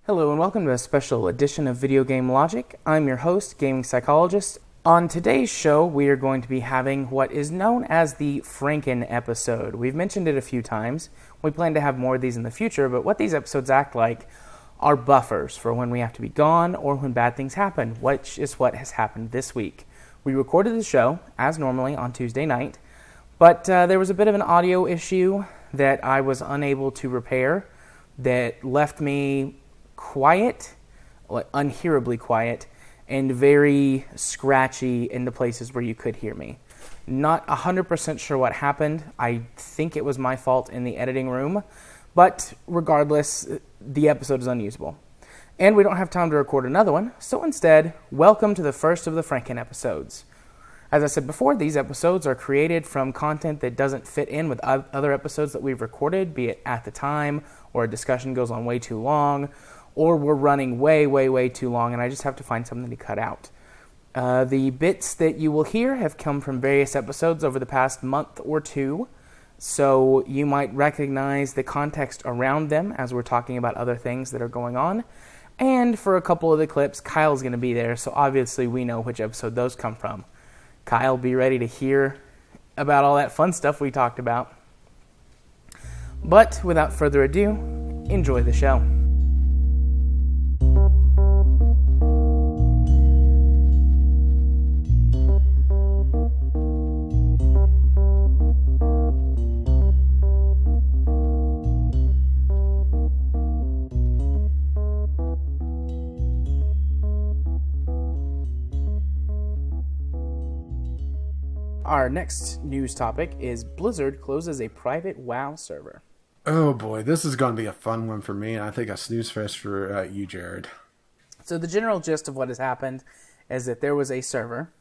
Hello and welcome to a special edition of Video Game Logic. I'm your host, Gaming Psychologist. On today's show, we are going to be having what is known as the Franken episode. We've mentioned it a few times. We plan to have more of these in the future, but what these episodes act like are buffers for when we have to be gone or when bad things happen, which is what has happened this week. We recorded the show, as normally, on Tuesday night, but there was a bit of an audio issue that I was unable to repair that left me quiet, like unhearably quiet, and very scratchy in the places where you could hear me. Not 100% sure what happened. I think it was my fault in the editing room, but regardless, the episode is unusable. And we don't have time to record another one, so instead, welcome to the first of the Franken episodes. As I said before, these episodes are created from content that doesn't fit in with other episodes that we've recorded, be it at the time, or a discussion goes on way too long, or we're running way too long, and I just have to find something to cut out. The bits that you will hear have come from various episodes over the past month or two, so you might recognize the context around them as we're talking about other things that are going on. And for a couple of the clips, Kyle's going to be there, so obviously we know which episode those come from. Kyle, be ready to hear about all that fun stuff we talked about. But without further ado, enjoy the show. Our next news topic is Blizzard closes a private WoW server. Oh boy, this is going to be a fun one for me, and I think a snooze fest for you, Jared. So the general gist of what has happened is that there was a server,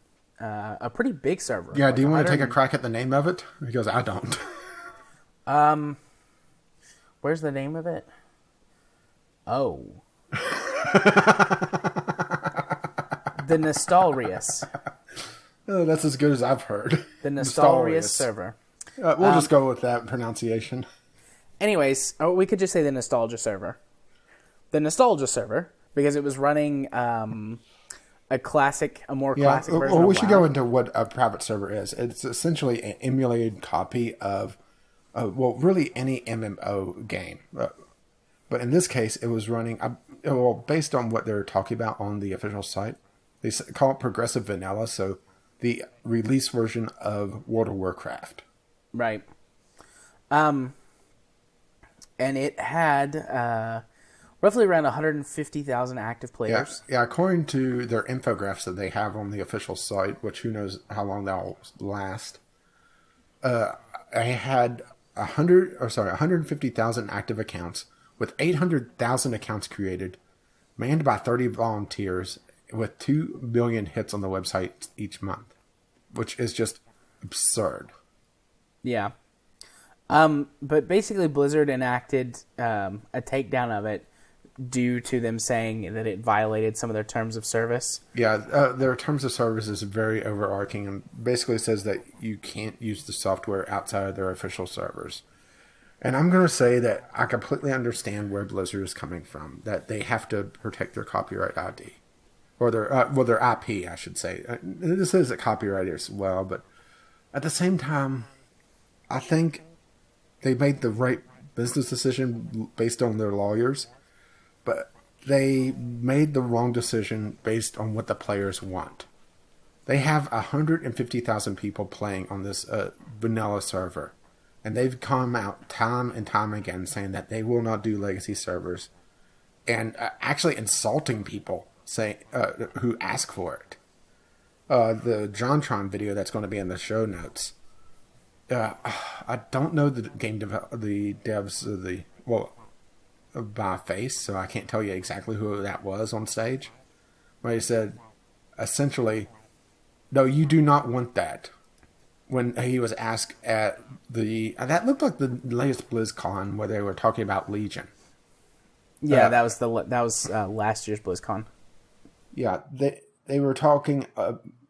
a pretty big server. Yeah, do you want to take a crack at the name of it? Because I don't. Where's the name of it? Oh. The Nostalrius. Oh, that's as good as I've heard. The Nostalrius server. We'll just go with that pronunciation. Anyways, we could just say the Nostalgia server. The Nostalgia server, because it was running a more classic version of we should go into what a private server is. It's essentially an emulated copy of, really any MMO game. But in this case, it was running, based on what they're talking about on the official site, they call it progressive vanilla, so the release version of World of Warcraft. Right. And it had roughly around 150,000 active players. Yeah, according to their infographics that they have on the official site, which who knows how long that'll last, I had 150,000 active accounts with 800,000 accounts created, manned by 30 volunteers, with 2 million hits on the website each month, which is just absurd. Yeah. But basically Blizzard enacted a takedown of it due to them saying that it violated some of their terms of service. Yeah, their terms of service is very overarching and basically says that you can't use the software outside of their official servers. And I'm going to say that I completely understand where Blizzard is coming from, that they have to protect their copyright ID. Or their IP, I should say. This is a copyright as well, but at the same time, I think they made the right business decision based on their lawyers, but they made the wrong decision based on what the players want. They have 150,000 people playing on this vanilla server, and they've come out time and time again saying that they will not do legacy servers, and actually insulting people who ask for it. The JonTron video that's going to be in the show notes. I don't know the devs by face, so I can't tell you exactly who that was on stage. But he said, essentially, no, you do not want that. When he was asked at that looked like the latest BlizzCon where they were talking about Legion. Yeah, that was last year's BlizzCon. Yeah, they were talking,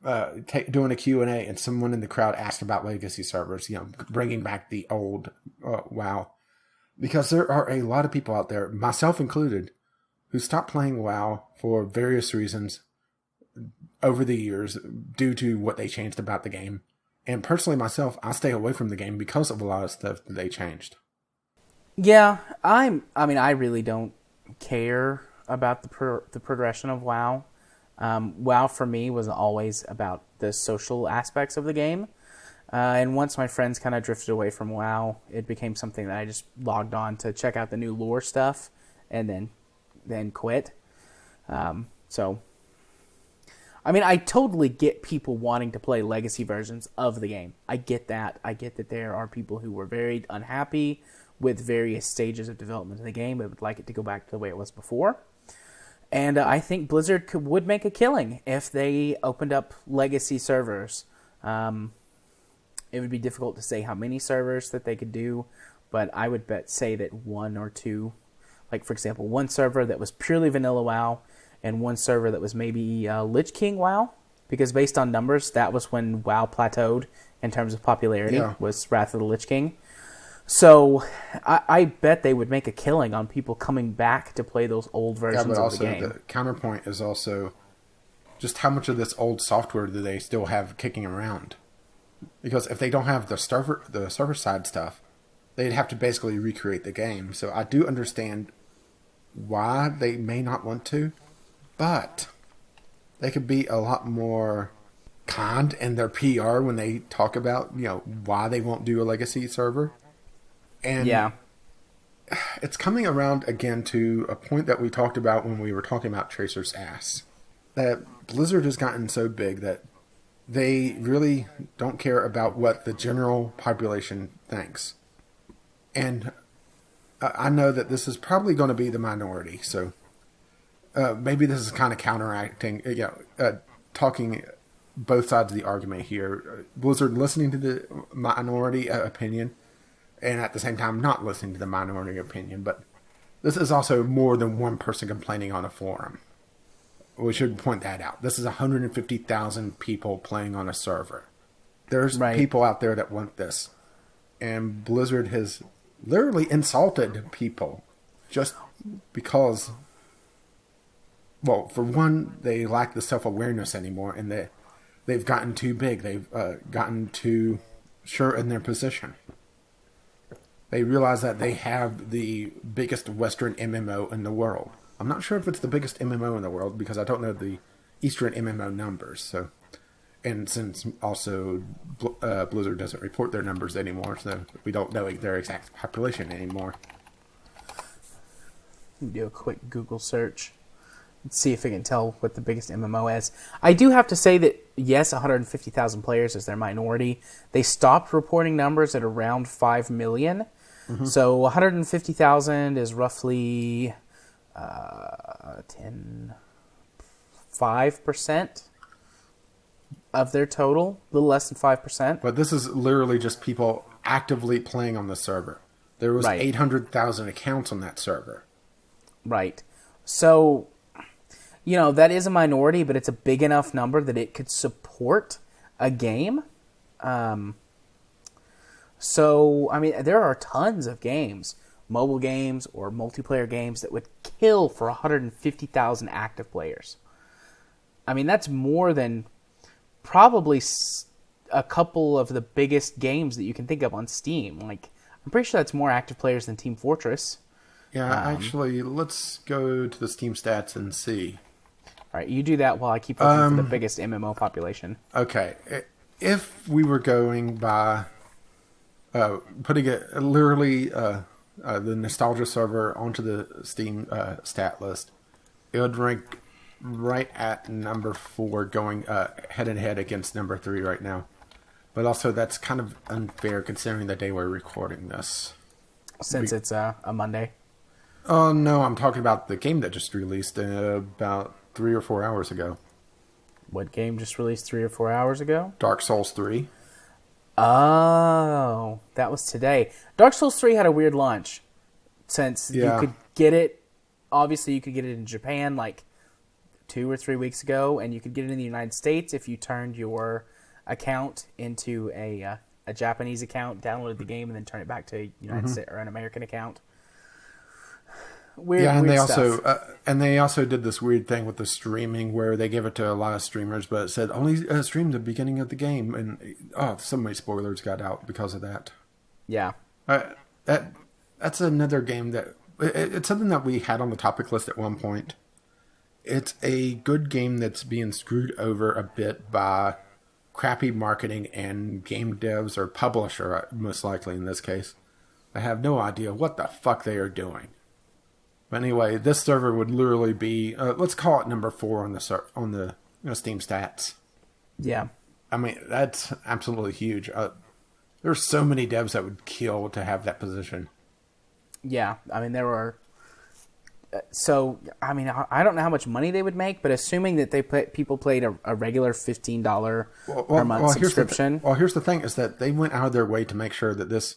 doing a Q&A, and someone in the crowd asked about legacy servers, bringing back the old WoW. Because there are a lot of people out there, myself included, who stopped playing WoW for various reasons over the years due to what they changed about the game. And personally myself, I stay away from the game because of a lot of stuff that they changed. Yeah, I mean, I really don't care about the progression of WoW. WoW for me was always about the social aspects of the game. And once my friends kind of drifted away from WoW, it became something that I just logged on to check out the new lore stuff and then quit. So, I mean, I totally get people wanting to play legacy versions of the game. I get that. I get that there are people who were very unhappy with various stages of development of the game but would like it to go back to the way it was before. And I think Blizzard would make a killing if they opened up legacy servers. It would be difficult to say how many servers that they could do, but I would say that one or two, like for example, one server that was purely vanilla WoW and one server that was maybe Lich King WoW, because based on numbers, that was when WoW plateaued in terms of popularity, was Wrath of the Lich King. So I bet they would make a killing on people coming back to play those old versions of the game. The counterpoint is also just how much of this old software do they still have kicking around? Because if they don't have the server side stuff, they'd have to basically recreate the game. So I do understand why they may not want to, but they could be a lot more kind in their PR when they talk about, why they won't do a legacy server. And it's coming around again to a point that we talked about when we were talking about Tracer's ass. That Blizzard has gotten so big that they really don't care about what the general population thinks. And I know that this is probably going to be the minority, so maybe this is kind of counteracting, talking both sides of the argument here. Blizzard listening to the minority opinion, and at the same time not listening to the minority opinion. But this is also more than one person complaining on a forum. We should point that out. This is 150,000 people playing on a server. There's people out there that want this. And Blizzard has literally insulted people just because, well, for one, they lack the self-awareness anymore, and they've gotten too big. They've gotten too sure in their position. They realize that they have the biggest Western MMO in the world. I'm not sure if it's the biggest MMO in the world because I don't know the Eastern MMO numbers. So, and since also Blizzard doesn't report their numbers anymore, so we don't know their exact population anymore. Do a quick Google search and see if I can tell what the biggest MMO is. I do have to say that yes, 150,000 players is their minority. They stopped reporting numbers at around 5 million. Mm-hmm. So 150,000 is roughly 5% of their total, a little less than 5%. But this is literally just people actively playing on the server. There was 800,000 accounts on that server. Right. So, that is a minority, but it's a big enough number that it could support a game. So, I mean, there are tons of games, mobile games or multiplayer games that would kill for 150,000 active players. I mean, that's more than probably a couple of the biggest games that you can think of on Steam. Like, I'm pretty sure that's more active players than Team Fortress. Yeah, actually, let's go to the Steam stats and see. All right, you do that while I keep looking for the biggest MMO population. Okay, if we were going by putting it literally the nostalgia server onto the Steam stat list, it would rank right at number 4, going head and head against number 3 right now. But also, that's kind of unfair considering the day we're recording this. Since it's a Monday. Oh no, I'm talking about the game that just released about 3 or 4 hours ago. What game just released 3 or 4 hours ago? Dark Souls 3. Oh, that was today. Dark Souls 3 had a weird launch. Since you could get it, obviously you could get it in Japan like 2 or 3 weeks ago, and you could get it in the United States if you turned your account into a Japanese account, downloaded the game, and then turn it back to a United States or an American account. Weird, and weird they stuff. they also did this weird thing with the streaming where they gave it to a lot of streamers, but it said only stream the beginning of the game, and so many spoilers got out because of that. Yeah. That's another game that it's something that we had on the topic list at one point. It's a good game that's being screwed over a bit by crappy marketing and game devs or publisher, most likely in this case. I have no idea what the fuck they are doing. But anyway, this server would literally be, let's call it number 4 on the Steam stats. Yeah. I mean, that's absolutely huge. There's so many devs that would kill to have that position. Yeah. I mean, there were... So, I mean, I don't know how much money they would make, but assuming that people played a regular $15 per month subscription... Here's the thing, is that they went out of their way to make sure that this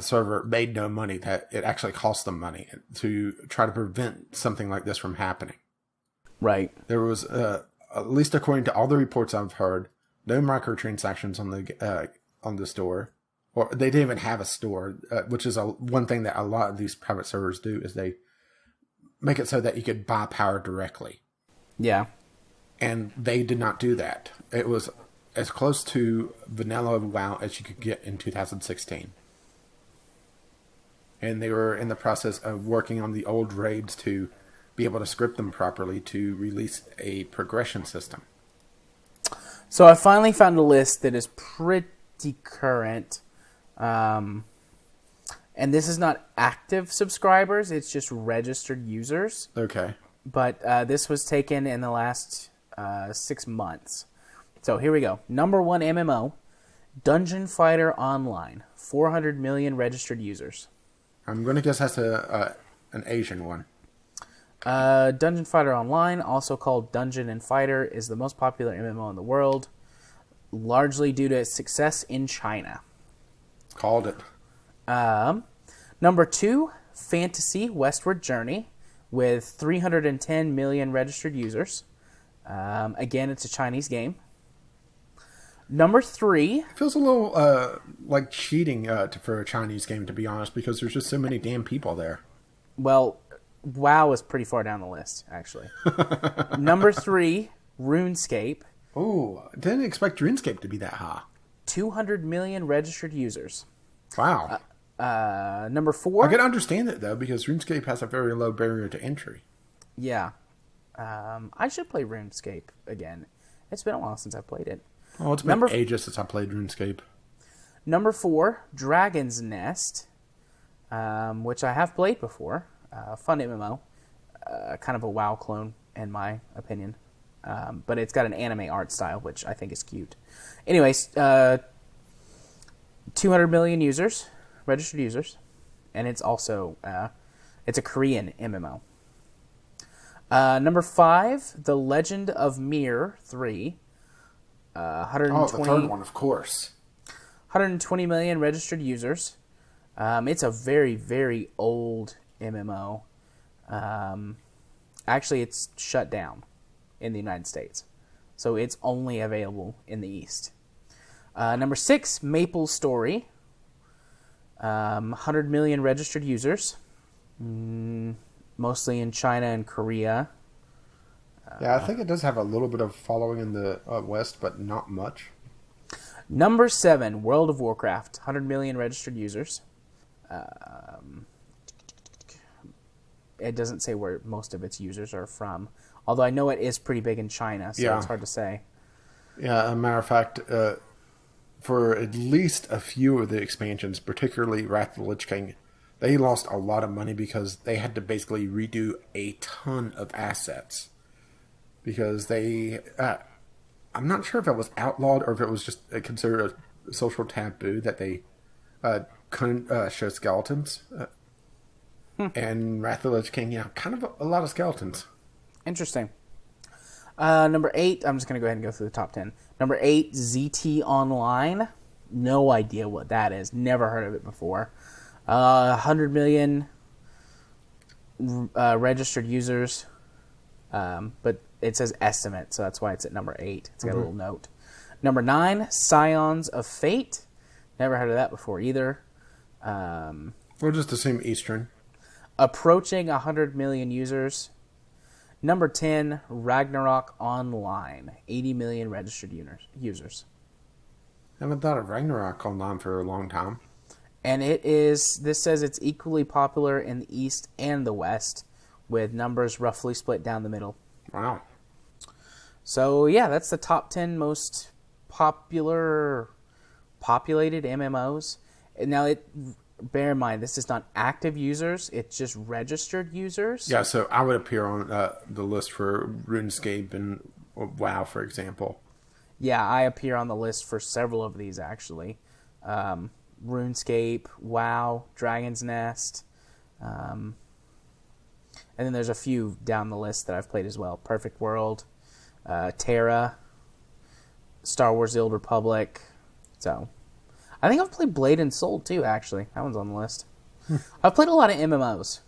server made no money, that it actually cost them money to try to prevent something like this from happening. Right. There was, at least according to all the reports I've heard, no microtransactions on the store. Or they didn't even have a store, which is one thing that a lot of these private servers do, is they make it so that you could buy power directly. Yeah. And they did not do that. It was as close to vanilla WoW as you could get in 2016. And they were in the process of working on the old raids to be able to script them properly to release a progression system. So I finally found a list that is pretty current. And this is not active subscribers, it's just registered users. Okay. But this was taken in the last 6 months. So here we go. Number 1 MMO, Dungeon Fighter Online, 400 million registered users. I'm going to guess that's an Asian one. Dungeon Fighter Online, also called Dungeon and Fighter, is the most popular MMO in the world, largely due to its success in China. Called it. Number 2, Fantasy Westward Journey, with 310 million registered users. Again, it's a Chinese game. Number 3... It feels a little like cheating for a Chinese game, to be honest, because there's just so many damn people there. Well, WoW is pretty far down the list, actually. Number 3, RuneScape. Oh, didn't expect RuneScape to be that high. 200 million registered users. Wow. Number 4... I can understand it, though, because RuneScape has a very low barrier to entry. Yeah. I should play RuneScape again. It's been a while since I played it. Oh, it's been ages since I played RuneScape. Number 4, Dragon's Nest, which I have played before. Fun MMO. Kind of a WoW clone, in my opinion. But it's got an anime art style, which I think is cute. Anyways, 200 million users, registered users. And it's also, it's a Korean MMO. Number 5, The Legend of Mir 3. 120, the third one, of course. 120 million registered users. It's a very, very old MMO. Actually, it's shut down in the United States. So it's only available in the East. Number 6, Maple Story. 100 million registered users. Mostly in China and Korea. Yeah, I think it does have a little bit of following in the West, but not much. Number 7, World of Warcraft. 100 million registered users. It doesn't say where most of its users are from. Although I know it is pretty big in China, so it's hard to say. Yeah, as a matter of fact, for at least a few of the expansions, particularly Wrath of the Lich King, they lost a lot of money because they had to basically redo a ton of assets. Because they... I'm not sure if it was outlawed or if it was just considered a social taboo that they couldn't show skeletons. And Wrath of the Lich King, kind of a lot of skeletons. Interesting. Number 8, I'm just going to go ahead and go through the top 10. Number 8, ZT Online. No idea what that is. Never heard of it before. 100 million registered users. But it says estimate, so that's why it's at number 8. It's got a little note. Number 9, Scions of Fate. Never heard of that before either. We'll just assume Eastern. approaching 100 million users. Number 10, Ragnarok Online, 80 million registered users. I haven't thought of Ragnarok Online for a long time. And this says it's equally popular in the East and the West, with numbers roughly split down the middle. Wow. So, yeah, that's the top 10 most populated MMOs. Now, bear in mind, this is not active users. It's just registered users. Yeah, so I would appear on the list for RuneScape and WoW, for example. Yeah, I appear on the list for several of these, actually. RuneScape, WoW, Dragon's Nest. And then there's a few down the list that I've played as well. Perfect World, Terra, Star Wars The Old Republic. So, I think I've played Blade and Soul too, actually. That one's on the list. I've played a lot of MMOs.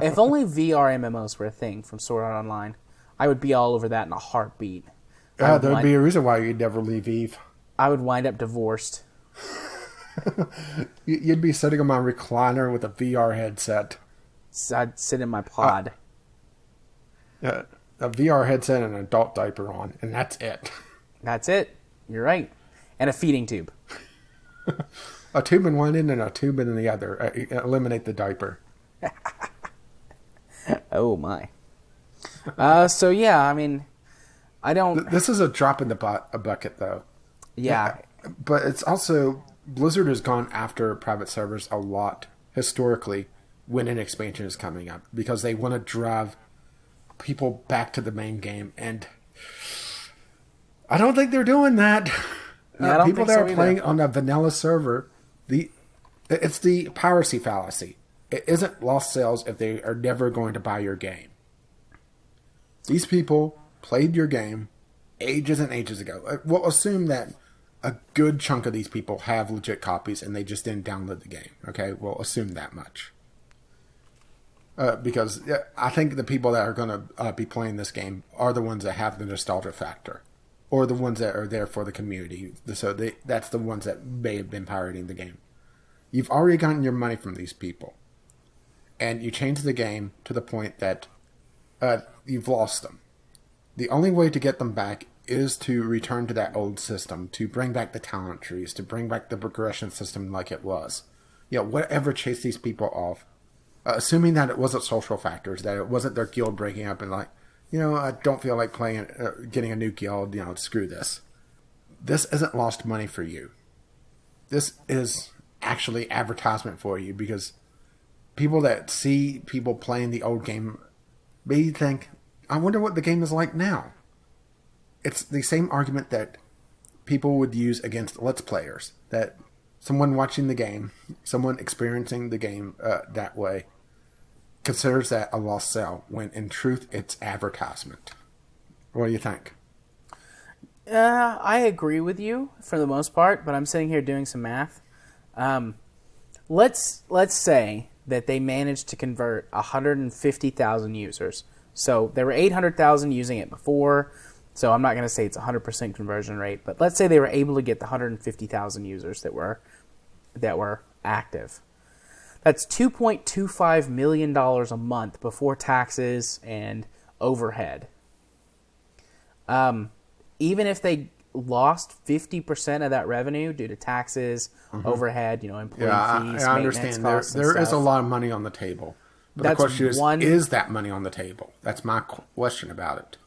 If only VR MMOs were a thing from Sword Art Online, I would be all over that in a heartbeat. Yeah, there'd be a reason why you'd never leave Eve. I would wind up divorced. You'd be sitting on my recliner with a VR headset. So I'd sit in my pod. A VR headset and an adult diaper on, and that's it. That's it. You're right. And a feeding tube. A tube in one end and a tube in the other. Eliminate the diaper. Oh, my. So, yeah, I mean, I don't... This is a drop in the bucket, though. Yeah. But it's also... Blizzard has gone after private servers a lot, historically, when an expansion is coming up. Because they want to drive people back to the main game. And I don't think they're doing that. People that are playing on a vanilla server, it's the piracy fallacy. It isn't lost sales if they are never going to buy your game. These people played your game ages and ages ago. We'll assume that a good chunk of these people have legit copies and they just didn't download the game. Okay, we'll assume that much. Because I think the people that are going to be playing this game are the ones that have the nostalgia factor. Or the ones that are there for the community. So that's the ones that may have been pirating the game. You've already gotten your money from these people. And you change the game to the point that you've lost them. The only way to get them back is to return to that old system, to bring back the talent trees, to bring back the progression system like it was. Whatever chased these people off, assuming that it wasn't social factors, that it wasn't their guild breaking up and like, I don't feel like playing, getting a new guild, screw this. This isn't lost money for you. This is actually advertisement for you because people that see people playing the old game may think, I wonder what the game is like now. It's the same argument that people would use against Let's Players, that someone watching the game, someone experiencing the game that way, considers that a lost sale, when in truth it's advertisement. What do you think? I agree with you for the most part, but I'm sitting here doing some math. Let's say that they managed to convert 150,000 users. So there were 800,000 using it before, so I'm not going to say it's 100% conversion rate, but let's say they were able to get the 150,000 users that were active. That's $2.25 million a month before taxes and overhead. Even if they lost 50% of that revenue due to taxes, overhead, employee fees, I understand. There is a lot of money on the table. But the question is that money on the table? That's my question about it.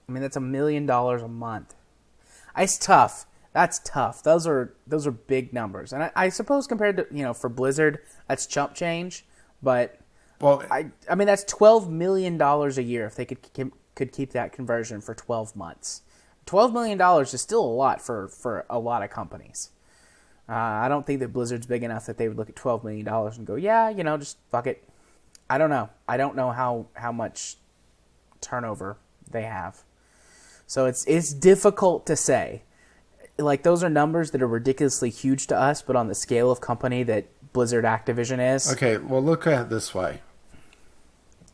I mean, that's $1 million a month. It's tough. That's tough. Those are big numbers, and I suppose compared to for Blizzard, that's chump change. But I mean that's $12 million a year if they could keep that conversion for 12 months. $12 million is still a lot for a lot of companies. I don't think that Blizzard's big enough that they would look at $12 million and go, just fuck it. I don't know. I don't know how much turnover they have. So it's difficult to say. Like, those are numbers that are ridiculously huge to us, but on the scale of company that Blizzard Activision is. Okay, well, look at it this way.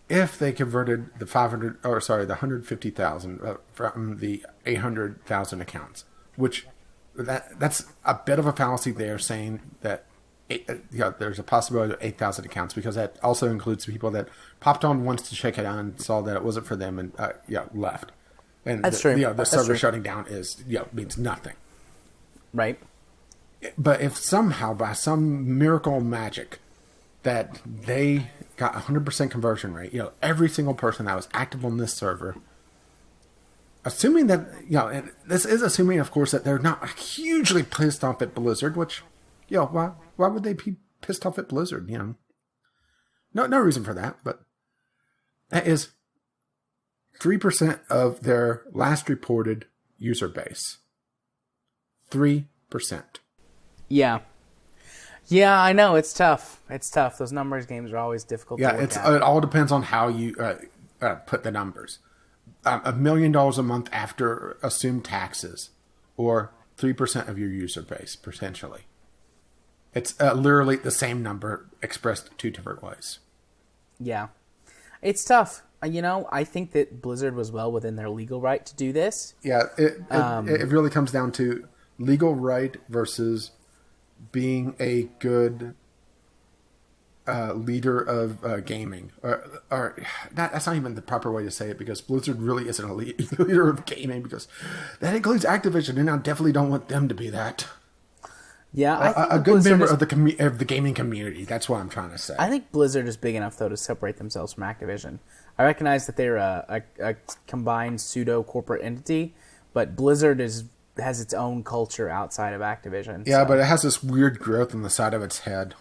If they converted the 150,000 from the 800,000 accounts, which that's a bit of a fallacy there, saying that there's a possibility of 8,000 accounts, because that also includes people that popped on once to check it out and saw that it wasn't for them and left. And That's true. The server shutting down means nothing. Right. But if somehow by some miracle magic that they got 100% conversion rate, every single person that was active on this server, assuming that, and this is assuming, of course, that they're not hugely pissed off at Blizzard, which, why would they be pissed off at Blizzard? No reason for that, but that is 3% of their last reported user base. 3%. Yeah. Yeah, I know. It's tough. Those numbers games are always difficult to look at. It all depends on how you put the numbers. $1 million a month after assumed taxes, or 3% of your user base, potentially. It's literally the same number expressed two different ways. Yeah. It's tough. I think that Blizzard was well within their legal right to do this. Yeah, it really comes down to legal right versus being a good leader of gaming. Or that's not even the proper way to say it, because Blizzard really isn't a leader of gaming, because that includes Activision, and I definitely don't want them to be that. Yeah, I think a good member of the gaming community. That's what I'm trying to say. I think Blizzard is big enough, though, to separate themselves from Activision. I recognize that they're a combined pseudo-corporate entity, but Blizzard has its own culture outside of Activision. Yeah, but it has this weird growth on the side of its head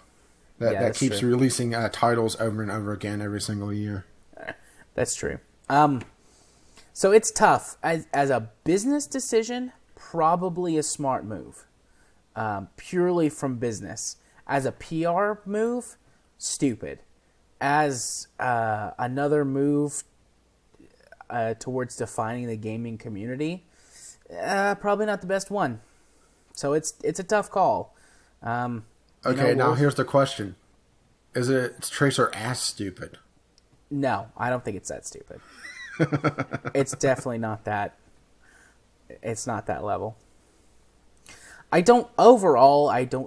that keeps releasing titles over and over again every single year. That's true. So it's tough. As a business decision, probably a smart move. Purely from business. As a PR move, stupid. As another move towards defining the gaming community, probably not the best one. So it's a tough call. Okay, now here's the question: is Tracer ass stupid? No, I don't think it's that stupid. It's definitely not that. It's not that level. I don't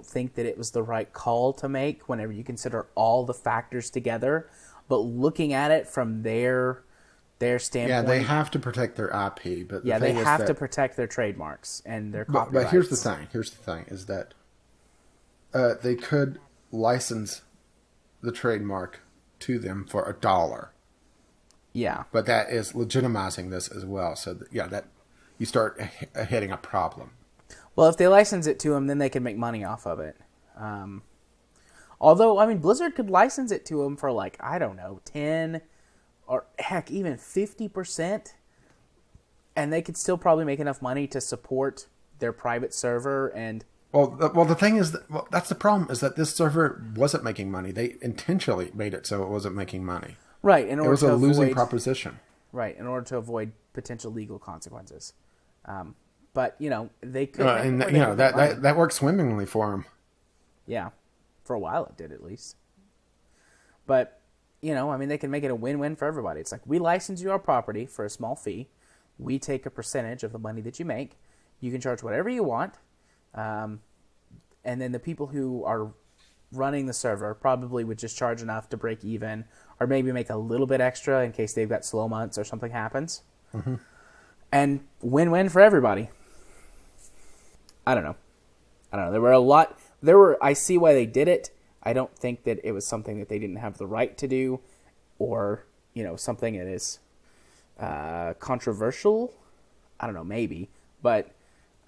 think that it was the right call to make whenever you consider all the factors together. But looking at it from their standpoint, yeah, they have to protect their IP. But they have to protect their trademarks and their copyrights. But here's the thing: is that they could license the trademark to them for $1. Yeah, but that is legitimizing this as well. So that you start hitting a problem. Well, if they license it to them, then they can make money off of it. Although, Blizzard could license it to them for, 10 or heck, even 50%, and they could still probably make enough money to support their private server. And well, the thing is, that's the problem, is that this server wasn't making money. They intentionally made it so it wasn't making money. Right. It was a losing proposition. Right, in order to avoid potential legal consequences. But, they could... that worked swimmingly for them. Yeah. For a while it did, at least. But, they can make it a win-win for everybody. It's like, we license you our property for a small fee. We take a percentage of the money that you make. You can charge whatever you want. And then the people who are running the server probably would just charge enough to break even, or maybe make a little bit extra in case they've got slow months or something happens. Mm-hmm. And win-win for everybody. I don't know. I see why they did it. I don't think that it was something that they didn't have the right to do, or, something that is controversial. I don't know, maybe. But,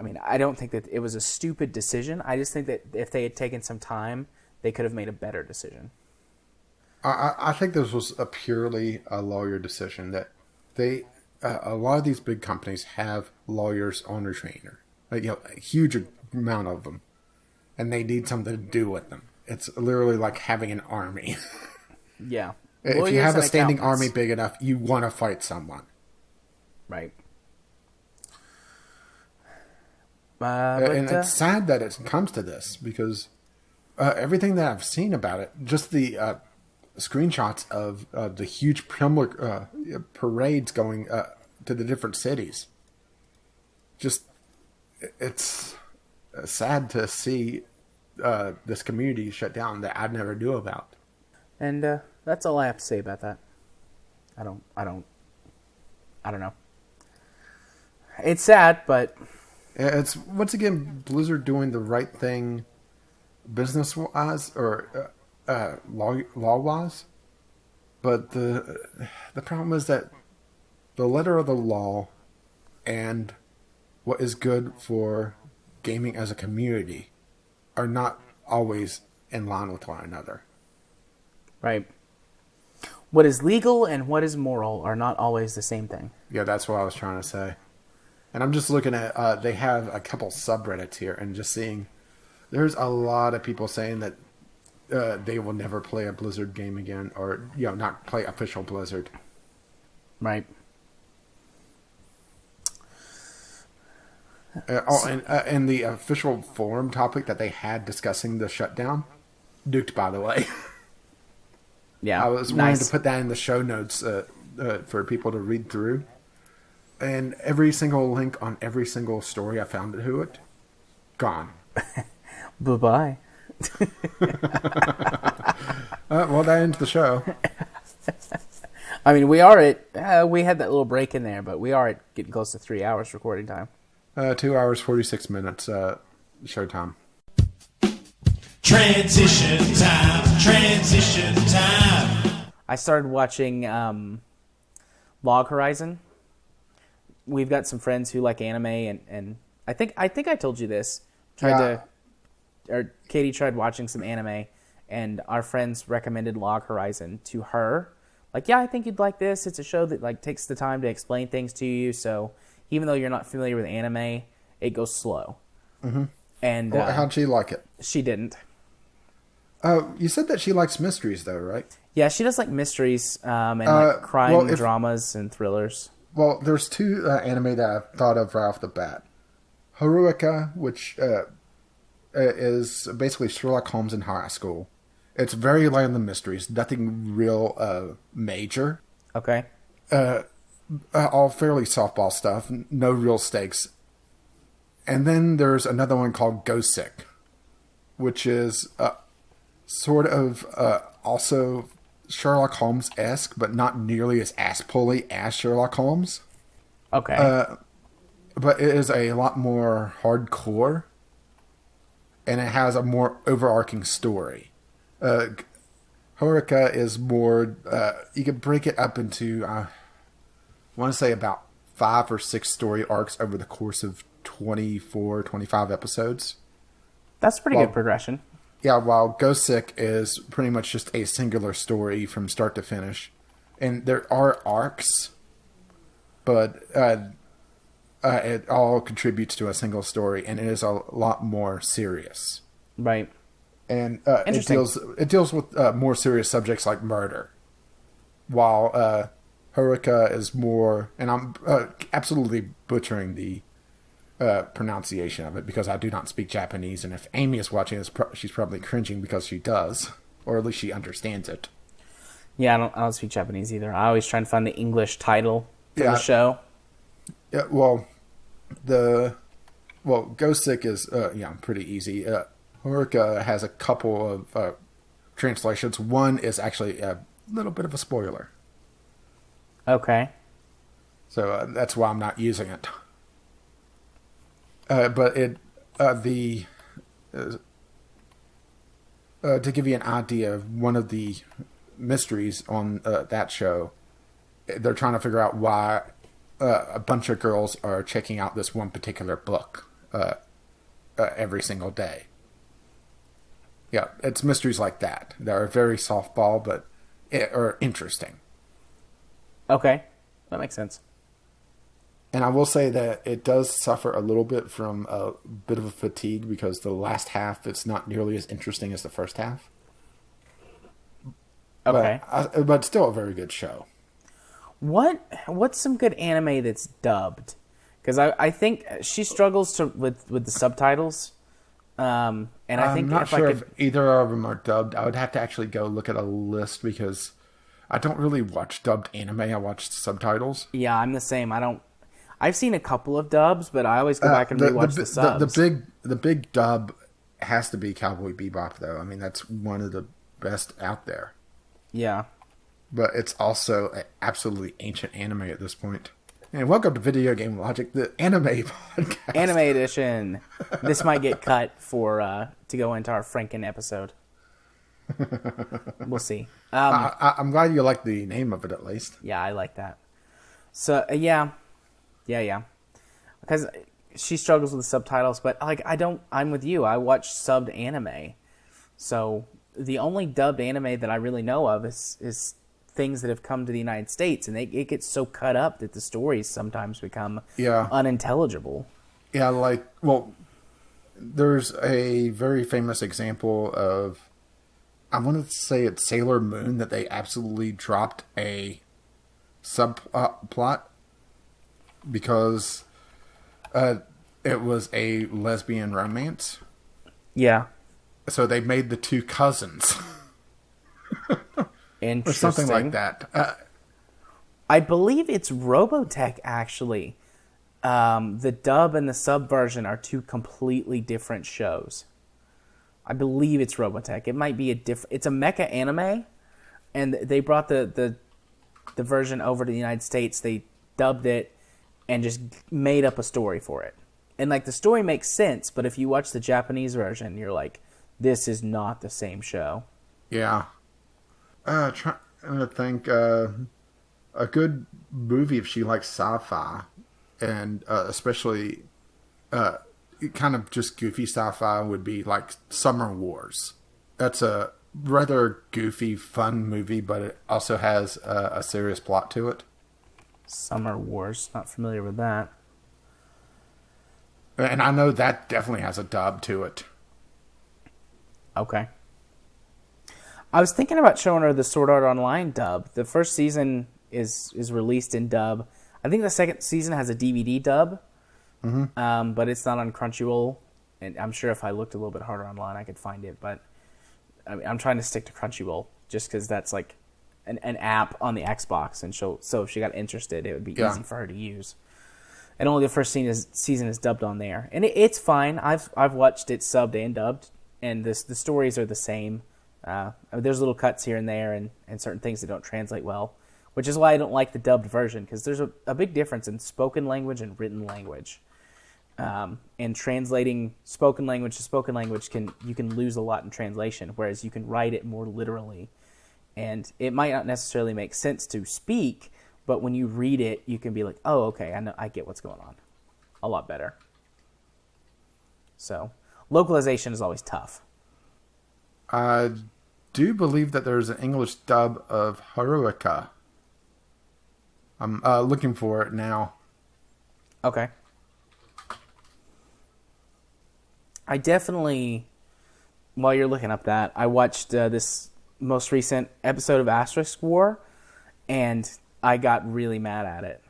I don't think that it was a stupid decision. I just think that if they had taken some time, they could have made a better decision. I think this was purely a lawyer decision, that a lot of these big companies have lawyers on retainer. A huge amount of them. And they need something to do with them. It's literally like having an army. Yeah. If you have a standing army big enough, you want to fight someone. Right. And it's sad that it comes to this, because everything that I've seen about it, just the screenshots of the huge parades going to the different cities, just... It's sad to see this community shut down that I never knew about. And that's all I have to say about that. I don't know. It's sad, but It's once again Blizzard doing the right thing, business wise or law wise. But the problem is that the letter of the law and what is good for gaming as a community are not always in line with one another. right. What is legal and what is moral are not always the same thing. Yeah, that's what I was trying to say. And I'm just looking at, they have a couple subreddits here and just seeing, there's a lot of people saying that they will never play a Blizzard game again or, not play official Blizzard. Right. And the official forum topic that they had discussing the shutdown, nuked, by the way. Yeah. I was wanting to put that in the show notes for people to read through. And every single link on every single story I found to it, gone. Bye-bye. Well, that ends the show. I mean, we are at, we had that little break in there, but we are at getting close to 3 hours recording time. 2 hours, 46 minutes, show time. Transition time. I started watching Log Horizon. We've got some friends who like anime, and I think I told you this. Katie tried watching some anime, and our friends recommended Log Horizon to her. Like, yeah, I think you'd like this. It's a show that like takes the time to explain things to you. So even though you're not familiar with anime, it goes slow. Mm-hmm. And how'd she like it? She didn't. You said that she likes mysteries, though, right? Yeah, she does like mysteries and like crime dramas and thrillers. Well, there's two anime that I thought of right off the bat. Haruika, which is basically Sherlock Holmes in high school. It's very light on the mysteries, nothing real major. Okay. All fairly softball stuff, no real stakes. And then there's another one called Go Sick, which is sort of also Sherlock Holmes-esque, but not nearly as ass-pully as Sherlock Holmes. Okay. But it is a lot more hardcore, and it has a more overarching story. Haruika is more, you could break it up into, I want to say about 5 or 6 story arcs over the course of 24, 25 episodes. That's pretty good progression. Yeah, while Go Sick is pretty much just a singular story from start to finish. And there are arcs, but it all contributes to a single story, and it is a lot more serious. Right. And it deals with more serious subjects like murder. While Haruika is more, and I'm absolutely butchering the pronunciation of it because I do not speak Japanese, and if Amy is watching this, she's probably cringing because she does, or at least she understands it. Yeah, I don't speak Japanese either. I always try and find the English title for the show. Yeah, well, Go Sick is pretty easy. Haruika has a couple of translations. One is actually a little bit of a spoiler. Okay. So that's why I'm not using it. But to give you an idea of one of the mysteries on that show, they're trying to figure out why a bunch of girls are checking out this one particular book every single day. Yeah, it's mysteries like that. They're very softball, but are interesting. Okay, that makes sense. And I will say that it does suffer a little bit from a bit of a fatigue because the last half, it's not nearly as interesting as the first half. Okay. But still a very good show. What's some good anime that's dubbed? Because I think she struggles with the subtitles. And I think I'm not sure if either of them are dubbed. I would have to actually go look at a list because I don't really watch dubbed anime. I watch subtitles. Yeah, I'm the same. I've seen a couple of dubs, but I always go back and rewatch the subs. The big dub has to be Cowboy Bebop, though. I mean, that's one of the best out there. Yeah. But it's also an absolutely ancient anime at this point. And welcome to Video Game Logic, the anime podcast. Anime edition. This might get cut for to go into our Franken episode. We'll see. I'm glad you like the name of it, at least. Yeah, I like that. So, yeah. Because she struggles with the subtitles, but like I'm with you. I watch subbed anime. So the only dubbed anime that I really know of is things that have come to the United States, and it gets so cut up that the stories sometimes become unintelligible. Yeah, there's a very famous example of, I want to say it's Sailor Moon, that they absolutely dropped a subplot because it was a lesbian romance. Yeah. So they made the two cousins. Interesting. Or something like that. I believe it's Robotech, actually. The dub and the sub version are two completely different shows. I believe it's Robotech. It might be it's a mecha anime, and they brought the version over to the United States. They dubbed it and just made up a story for it. And like the story makes sense, but if you watch the Japanese version, you're like, this is not the same show. Yeah. Trying to think, a good movie if she likes sci-fi, and especially kind of just goofy sci-fi, would be like Summer Wars. That's a rather goofy, fun movie, but it also has a serious plot to it. Summer Wars, not familiar with that. And I know that definitely has a dub to it. Okay. I was thinking about showing her the Sword Art Online dub. The first season is released in dub. I think the second season has a DVD dub, but it's not on Crunchyroll. And I'm sure if I looked a little bit harder online, I could find it. But I'm trying to stick to Crunchyroll just because that's like an app on the Xbox. And so if she got interested, it would be easy for her to use. And only the first season is dubbed on there. And it's fine. I've watched it subbed and dubbed, and the stories are the same. There's little cuts here and there and certain things that don't translate well, which is why I don't like the dubbed version, because there's a big difference in spoken language and written language. And translating spoken language to spoken language you can lose a lot in translation, whereas you can write it more literally. And it might not necessarily make sense to speak, but when you read it, you can be like, oh, okay, I get what's going on. A lot better. So, localization is always tough. I do believe that there's an English dub of Haruka. I'm looking for it now. Okay. I definitely, while you're looking up that, I watched this most recent episode of Asterisk War, and I got really mad at it.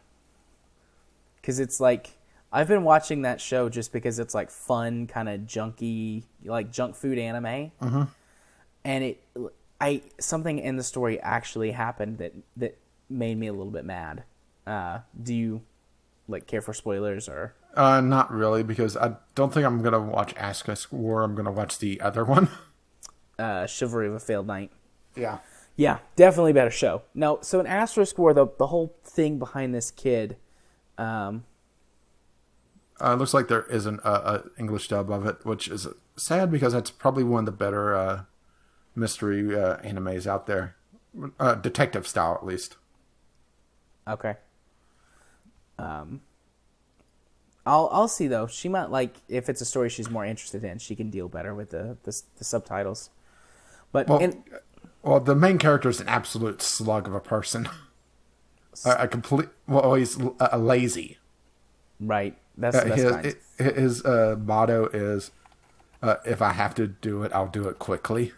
Because it's like, I've been watching that show just because it's like fun, kind of junky, like junk food anime. Mm-hmm. And something in the story actually happened that made me a little bit mad. Do you like care for spoilers or? Not really, because I don't think I'm gonna watch Asterisk War. I'm gonna watch the other one. Chivalry of a Failed Knight. Yeah. Yeah, definitely better show. No, so in Asterisk War, the whole thing behind this kid. Looks like there isn't a English dub of it, which is sad because that's probably one of the better mystery animes out there, detective style at least. Okay. I'll see though. She might like, if it's a story she's more interested in, she can deal better with the subtitles. But well, the main character is an absolute slug of a person. He's lazy. Right. That's the best kind. His motto is, if I have to do it, I'll do it quickly.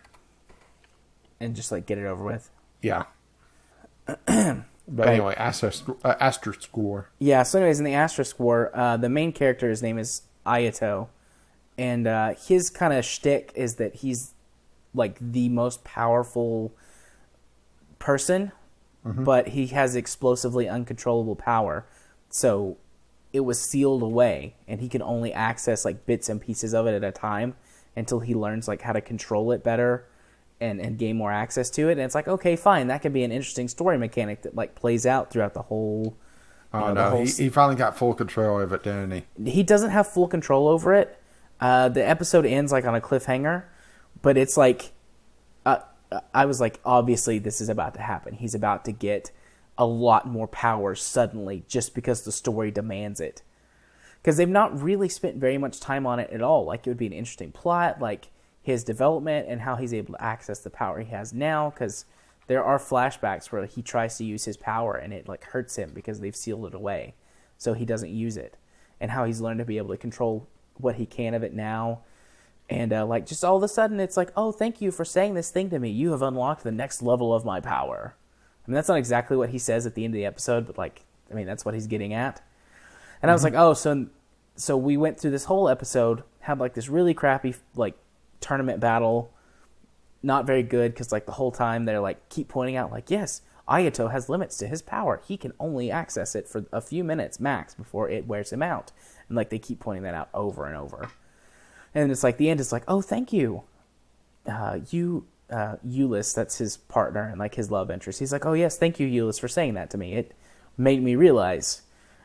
And just like get it over with. Yeah. But anyway, Asterisk War. Yeah, so anyways, in the Asterisk War, the main character, his name is Ayato. And his kind of shtick is that he's like the most powerful person, but he has explosively uncontrollable power. So it was sealed away, and he can only access like bits and pieces of it at a time. until he learns like how to control it better and gain more access to it. And it's like, okay, fine, that could be an interesting story mechanic that like plays out throughout the whole. Oh no, he finally got full control of it, didn't he? He doesn't have full control over it. The episode ends like on a cliffhanger, but it's like, I was like, obviously this is about to happen. He's about to get a lot more power suddenly just because the story demands it. Because they've not really spent very much time on it at all. Like, it would be an interesting plot, like his development and how he's able to access the power he has now. Because there are flashbacks where he tries to use his power and it like hurts him because they've sealed it away, so he doesn't use it. And how he's learned to be able to control what he can of it now. And like just all of a sudden it's like, oh, thank you for saying this thing to me. You have unlocked the next level of my power. I mean, that's not exactly what he says at the end of the episode, but like, I mean, that's what he's getting at. And I was like, oh, so we went through this whole episode, had like this really crappy like tournament battle, not very good because like the whole time they're like keep pointing out like, yes, Ayato has limits to his power. He can only access it for a few minutes max before it wears him out. And like they keep pointing that out over and over. And it's like the end is like, oh, thank you. Euless, that's his partner and like his love interest. He's like, oh yes, thank you, Euless, for saying that to me. It made me realize.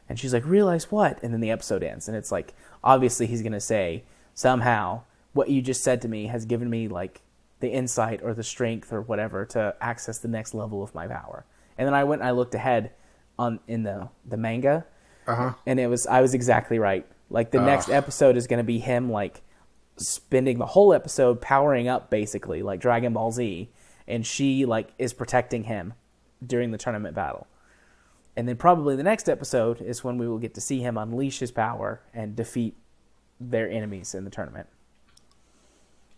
And she's like, realize what? And then the episode ends. And it's like, obviously he's going to say, somehow, what you just said to me has given me like the insight or the strength or whatever to access the next level of my power. And then I went and I looked ahead in the manga. And I was exactly right. Like the next episode is going to be him like spending the whole episode powering up basically like Dragon Ball Z, and she like is protecting him during the tournament battle. And then probably the next episode is when we will get to see him unleash his power and defeat their enemies in the tournament.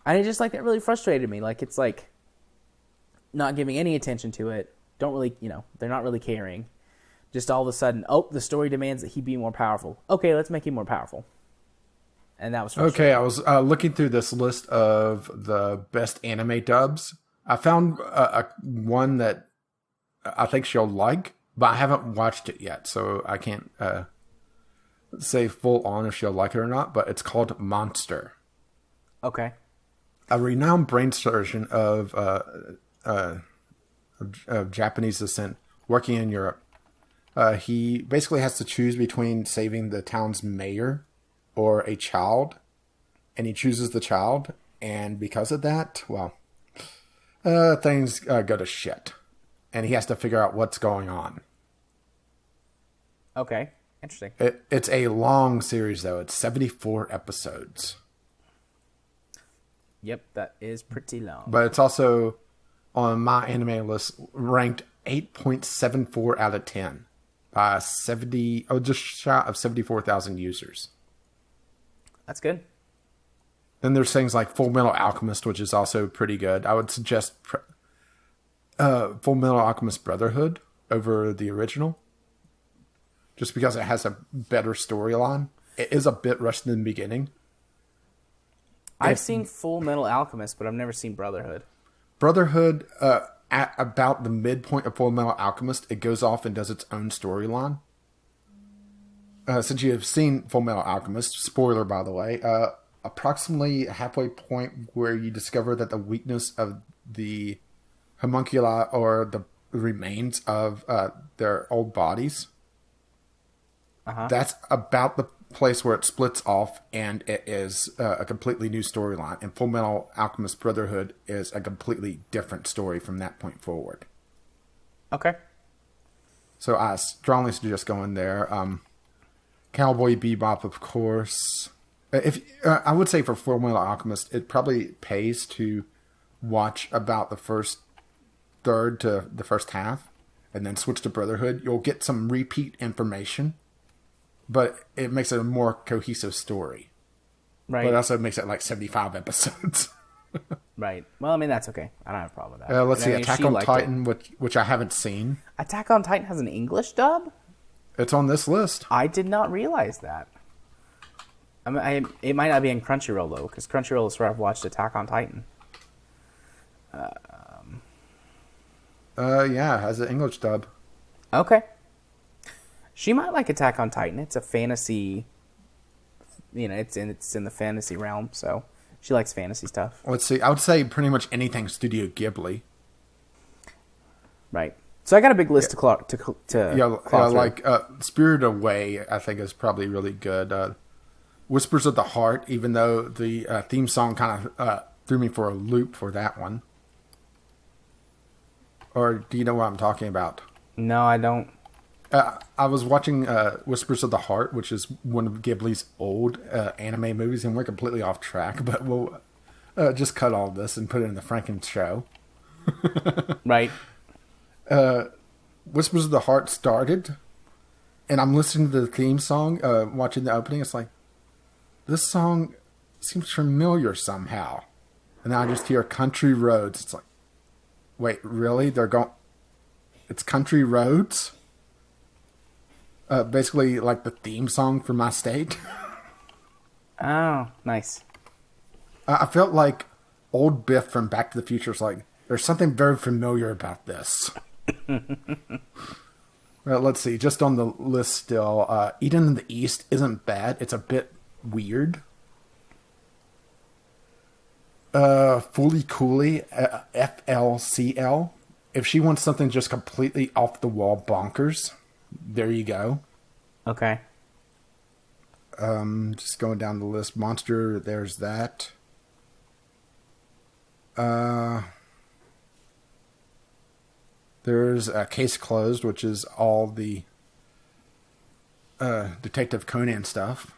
And it just like that really frustrated me. Like it's like not giving any attention to it. Don't really, they're not really caring. Just all of a sudden, oh, the story demands that he be more powerful. Okay, let's make him more powerful. And that was frustrating. Okay, I was looking through this list of the best anime dubs. I found one that I think she'll like, but I haven't watched it yet, so I can't say full on if she'll like it or not, but it's called Monster. Okay. A renowned brain surgeon of Japanese descent working in Europe. He basically has to choose between saving the town's mayor or a child, and he chooses the child, and because of that, well, things go to shit, and he has to figure out what's going on. Okay, interesting. It's a long series, though. It's 74 episodes. Yep, that is pretty long. But it's also on my anime list ranked 8.74 out of 10 by just short of 74,000 users. That's good. Then there's things like Full Metal Alchemist, which is also pretty good. I would suggest Full Metal Alchemist Brotherhood over the original, just because it has a better storyline. It is a bit rushed in the beginning. I've seen Full Metal Alchemist, but I've never seen Brotherhood. Brotherhood, at about the midpoint of Full Metal Alchemist, it goes off and does its own storyline. Since you have seen Full Metal Alchemist, spoiler by the way, approximately halfway point where you discover that the weakness of the homunculi or the remains of their old bodies, that's about the place where it splits off, and it is a completely new storyline. And Full Metal Alchemist Brotherhood is a completely different story from that point forward. Okay. So I strongly suggest going there. Cowboy Bebop, of course. If I would say for Full Metal Alchemist, it probably pays to watch about the first third to the first half, and then switch to Brotherhood. You'll get some repeat information, but it makes it a more cohesive story. Right. But it also makes it like 75 episodes. Right. Well, I mean, that's okay. I don't have a problem with that. Let's see. Attack on Titan, which I haven't seen. Attack on Titan has an English dub? It's on this list. I did not realize that. I mean, it might not be in Crunchyroll, though, because Crunchyroll is where I've watched Attack on Titan. Yeah, it has an English dub. Okay. She might like Attack on Titan. It's a fantasy, it's in the fantasy realm, so She likes fantasy stuff. Let's see. I would say pretty much anything Studio Ghibli. Right. So I got a big list to claw through. Spirited Away, I think is probably really good. Whispers of the Heart, even though the theme song kind of threw me for a loop for that one. Or do you know what I'm talking about? No, I don't. I was watching Whispers of the Heart, which is one of Ghibli's old anime movies, and we're completely off track, but we'll just cut all this and put it in the Franken show. Right. Whispers of the Heart started, and I'm listening to the theme song, watching the opening. It's like, this song seems familiar somehow. And then I just hear Country Roads. It's like, wait, really? It's Country Roads? Basically like the theme song for my state. Oh, nice. I felt like old Biff from Back to the Future is like, there's something very familiar about this. Well, let's see. Just on the list still, Eden in the East isn't bad. It's a bit weird. Fully Cooley, FLCL. If she wants something just completely off the wall bonkers, there you go. Okay. Just going down the list. Monster, there's that. There's Case Closed, which is all the Detective Conan stuff.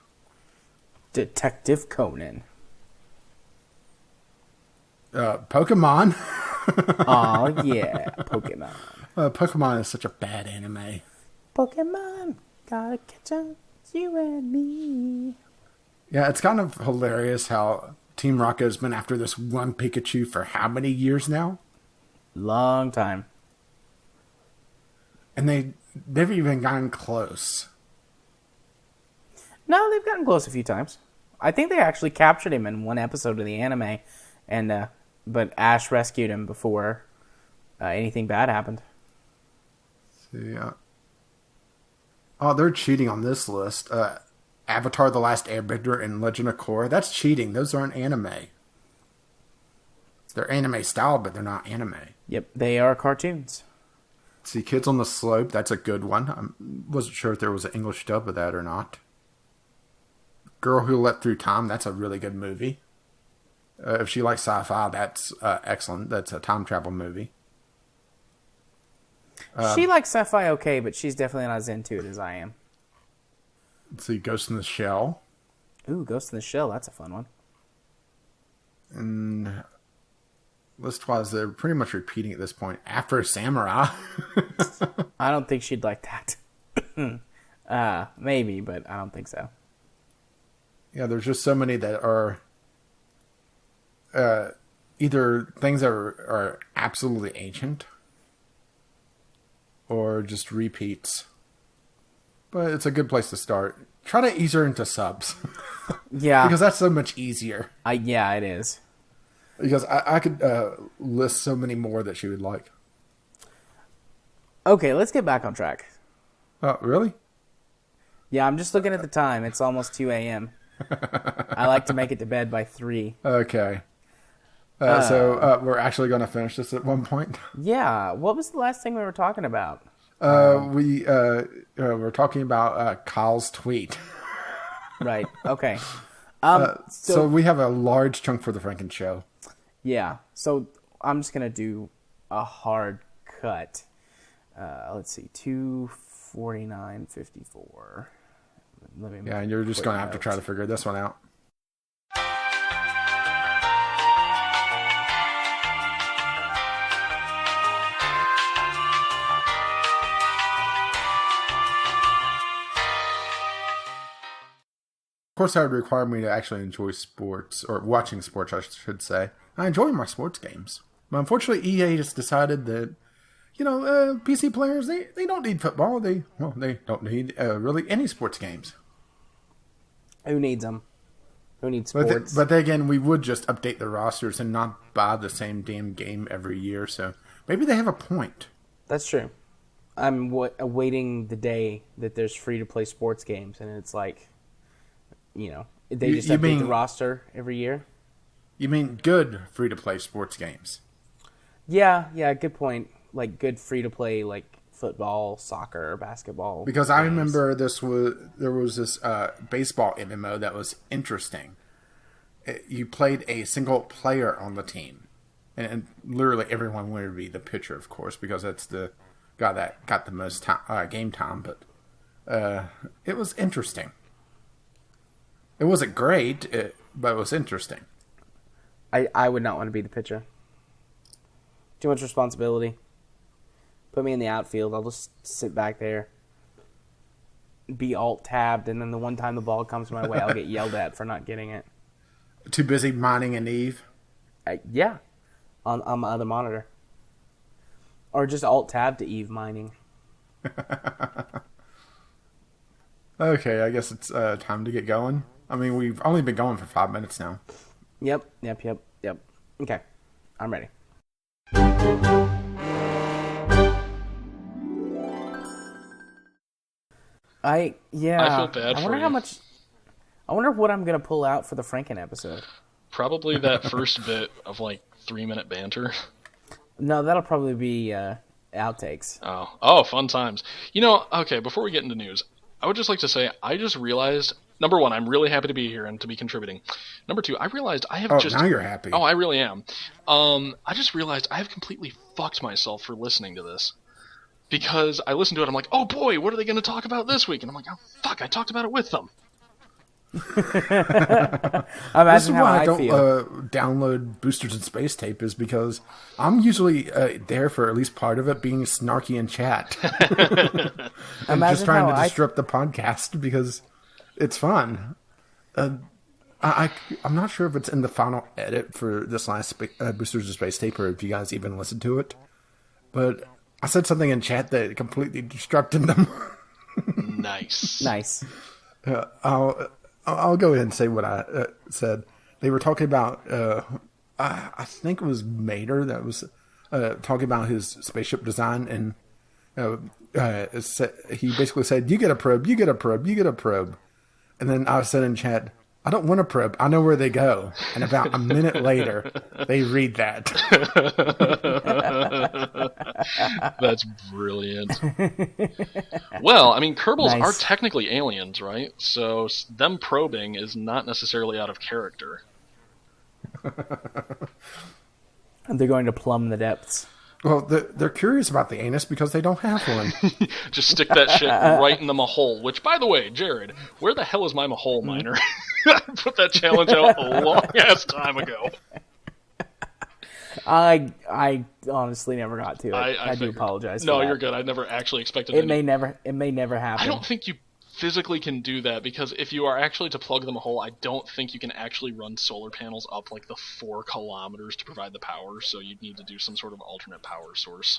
Detective Conan. Pokemon. Oh, yeah. Pokemon. Pokemon is such a bad anime. Pokemon, gotta catch up, you and me. Yeah, it's kind of hilarious how Team Rocket has been after this one Pikachu for how many years now? Long time. And they've even gotten close. No, they've gotten close a few times. I think they actually captured him in one episode of the anime, and but Ash rescued him before anything bad happened. See, oh, they're cheating on this list. Avatar: The Last Airbender and Legend of Korra. That's cheating. Those aren't anime. They're anime style, but they're not anime. Yep, they are cartoons. See, Kids on the Slope. That's a good one. I wasn't sure if there was an English dub of that or not. Girl Who Leapt Through Time. That's a really good movie. If she likes sci-fi, that's excellent. That's a time travel movie. She likes sci-fi okay, but she's definitely not as into it as I am. Let's see, Ghost in the Shell. Ooh, Ghost in the Shell. That's a fun one. And list-wise, they're pretty much repeating at this point. Afro Samurai. I don't think she'd like that. Maybe, but I don't think so. Yeah, there's just so many that are either things that are absolutely ancient or just repeats. But it's a good place to start. Try to ease her into subs. Yeah. Because that's so much easier. Yeah, it is. Because I could list so many more that she would like. Okay, let's get back on track. Oh, really? Yeah, I'm just looking at the time. It's almost 2 a.m. I like to make it to bed by 3. Okay. So we're actually going to finish this at one point. Yeah. What was the last thing we were talking about? We were talking about Kyle's tweet. Right. Okay. So we have a large chunk for the Franken show. Yeah. So I'm just going to do a hard cut. Let's see. 2:49:54. Yeah, and you're just going to have to try to figure this one out. Of course, that would require me to actually enjoy sports, or watching sports, I should say. I enjoy my sports games. But unfortunately, EA just decided that, PC players, they don't need football. They don't need really any sports games. Who needs them? Who needs sports? But then again, we would just update the rosters and not buy the same damn game every year. So maybe they have a point. That's true. I'm awaiting the day that there's free-to-play sports games, and it's like, they just update the roster every year. You mean good free-to-play sports games? Yeah, good point. Like good free-to-play, like football, soccer, basketball. Because I remember there was this baseball MMO that was interesting. You played a single player on the team, and literally everyone wanted to be the pitcher, of course, because that's the guy that got the most game time. But it was interesting. It wasn't great, but it was interesting. I would not want to be the pitcher. Too much responsibility. Put me in the outfield. I'll just sit back there, be alt-tabbed, and then the one time the ball comes my way, I'll get yelled at for not getting it. Too busy mining an Eve? Yeah, on my other monitor. Or just alt-tab to Eve mining. Okay, I guess it's time to get going. I mean, we've only been going for 5 minutes now. Yep. Okay, I'm ready. I feel bad for you. I wonder what I'm gonna pull out for the Franken episode. Probably that first bit of like 3-minute banter. No, that'll probably be outtakes. Oh, fun times. Okay, before we get into news, I would just like to say I just realized, number one, I'm really happy to be here and to be contributing. Number two, I realized I have now you're happy. Oh, I really am. I just realized I have completely fucked myself for listening to this. Because I listened to it, I'm like, oh boy, what are they going to talk about this week? And I'm like, oh fuck, I talked about it with them. This is why I don't download Boosters in Space Tape, is because I'm usually there for at least part of it being snarky in chat. I'm just trying to disrupt the podcast because it's fun. I'm not sure if it's in the final edit for this last Boosters in Space Tape or if you guys even listened to it. But I said something in chat that completely disrupted them. Nice. I'll go ahead and say what I said. They were talking about, I think it was Mater that was talking about his spaceship design, and he basically said, you get a probe, you get a probe, you get a probe. And then I said in chat, I don't want a probe, I know where they go. And about a minute later, they read that. That's brilliant. Well, I mean, Kerbals are technically aliens, right? So them probing is not necessarily out of character. And they're going to plumb the depths. Well, they're curious about the anus because they don't have one. Just stick that shit right in the mahole. Which, by the way, Jared, where the hell is my mahole miner? I put that challenge out a long-ass time ago. I honestly never got to it. I do apologize. No, you're good. I never actually expected it. May never happen. I don't think you physically can do that, because if you are actually to plug them a hole, I don't think you can actually run solar panels up like the 4 kilometers to provide the power, so you'd need to do some sort of alternate power source.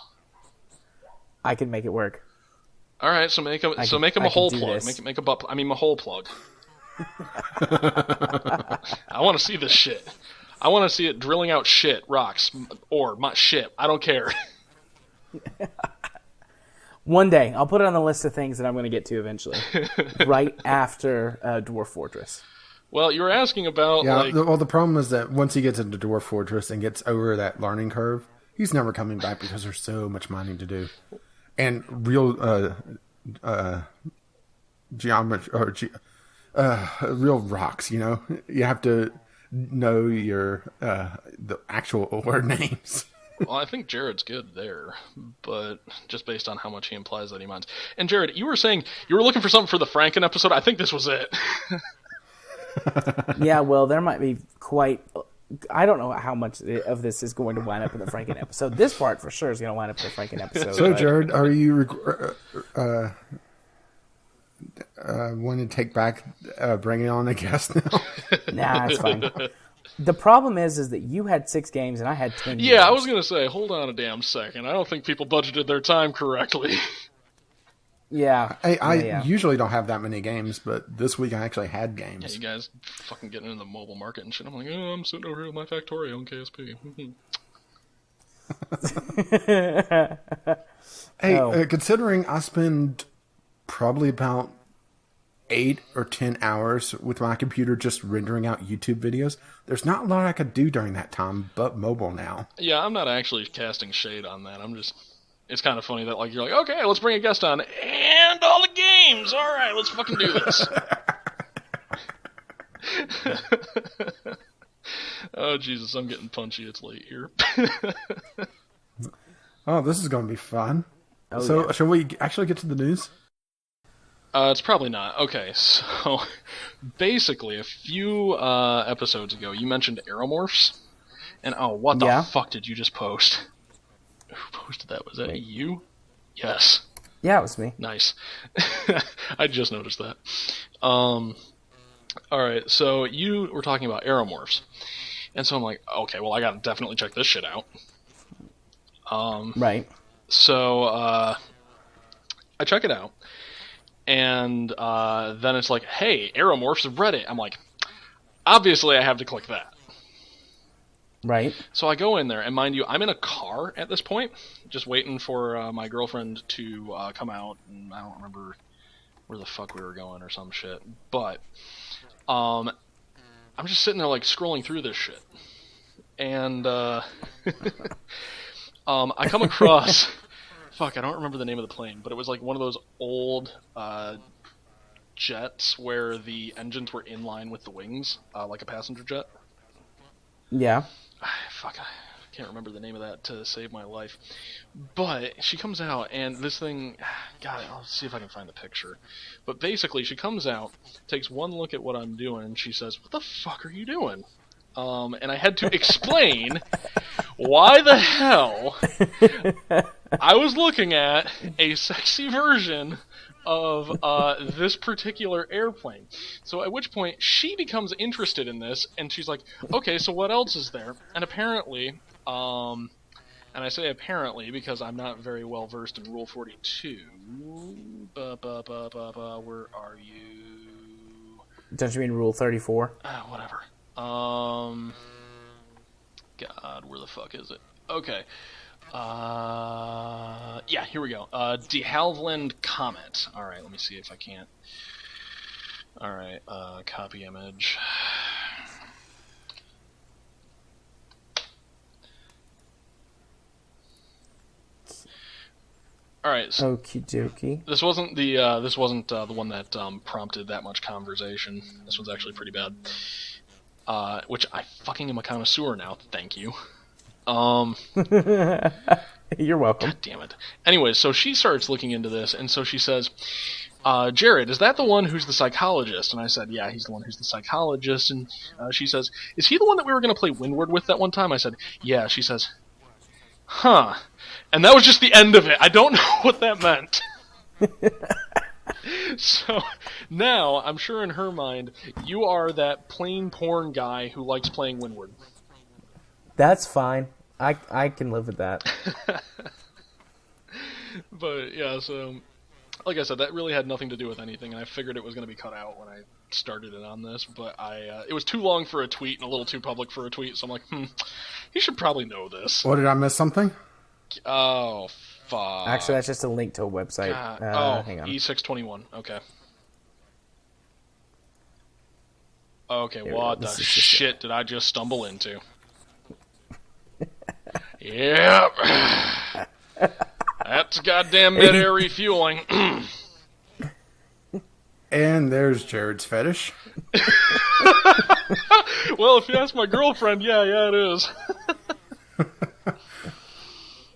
I can make it work. All right, so make a mahole plug. Make a butt. I mean, mahole plug. I want to see this shit. I want to see it drilling out shit, rocks, or shit. I don't care. One day, I'll put it on the list of things that I'm going to get to eventually, right after Dwarf Fortress. Well, you were asking about... Yeah, the problem is that once he gets into Dwarf Fortress and gets over that learning curve, he's never coming back because there's so much mining to do. And real geometry, or real rocks, you know? You have to know the actual ore names. Well, I think Jared's good there, but just based on how much he implies that he minds. And Jared, you were saying you were looking for something for the Franken episode. I think this was it. Yeah, well, there might be quite... I don't know how much of this is going to wind up in the Franken episode. This part, for sure, is going to wind up in the Franken episode. So, Jared, are you wanting to take back bringing on a guest now? Nah, it's fine. The problem is that you had 6 games and I had 10 games. Yeah, I was going to say, hold on a damn second. I don't think people budgeted their time correctly. Yeah. I usually don't have that many games, but this week I actually had games. Yeah, you guys fucking getting into the mobile market and shit. I'm like, I'm sitting over here with my Factorio on KSP. Hey, considering I spend probably about 8 or 10 hours with my computer just rendering out YouTube videos. There's not a lot I could do during that time, but mobile now. Yeah, I'm not actually casting shade on that. It's kind of funny that like you're like, okay, let's bring a guest on and all the games. All right, let's fucking do this. Oh Jesus, I'm getting punchy. It's late here. Oh, this is going to be fun. Oh, So, yeah. shall we actually get to the news? It's probably not. Okay, so basically, a few episodes ago, you mentioned aeromorphs, and what the fuck did you just post? Who posted that? Was that you? Yes. Yeah, it was me. Nice. I just noticed that. Alright, so you were talking about aeromorphs. And so I'm like, okay, well, I gotta definitely check this shit out. Right. So, I check it out. And then it's like, hey, aeromorphs Reddit. I'm like, obviously I have to click that. Right. So I go in there, and mind you, I'm in a car at this point, just waiting for my girlfriend to come out, and I don't remember where the fuck we were going or some shit. But I'm just sitting there like scrolling through this shit, and I come across fuck, I don't remember the name of the plane, but it was like one of those old jets where the engines were in line with the wings, like a passenger jet. Yeah. Fuck, I can't remember the name of that to save my life. But she comes out, and this thing... God, I'll see if I can find the picture. But basically, she comes out, takes one look at what I'm doing, and she says, what the fuck are you doing? And I had to explain why the hell I was looking at a sexy version of this particular airplane. So at which point she becomes interested in this, and she's like, okay, so what else is there? And apparently, and I say apparently because I'm not very well versed in Rule 42. Where are you? Don't you mean Rule 34? Whatever. God, where the fuck is it? Okay. Yeah, here we go. De Havilland comment. Alright, let me see if I can't. Alright, copy image. Alright, so Okie dokie. this wasn't the one that prompted that much conversation. This one's actually pretty bad. Which I fucking am a connoisseur now, thank you. You're welcome. God damn it. Anyway, so she starts looking into this, and so she says, Jared, is that the one who's the psychologist? And I said, yeah, he's the one who's the psychologist. And she says, is he the one that we were going to play Windward with that one time? I said, yeah. She says, huh. And that was just the end of it. I don't know what that meant. So, now, I'm sure in her mind, you are that plain porn guy who likes playing Windward. That's fine. I can live with that. But, yeah, so, like I said, that really had nothing to do with anything, and I figured it was going to be cut out when I started it on this, but it was too long for a tweet and a little too public for a tweet, so I'm like, he should probably know this. What, did I miss something? Oh, fuck. Actually, that's just a link to a website. Hang on. E621, okay. Okay, Here what we go. the This is shit did I just stumble into? Yep. That's goddamn mid-air refueling. And there's Jared's fetish. Well, if you ask my girlfriend, yeah, it is.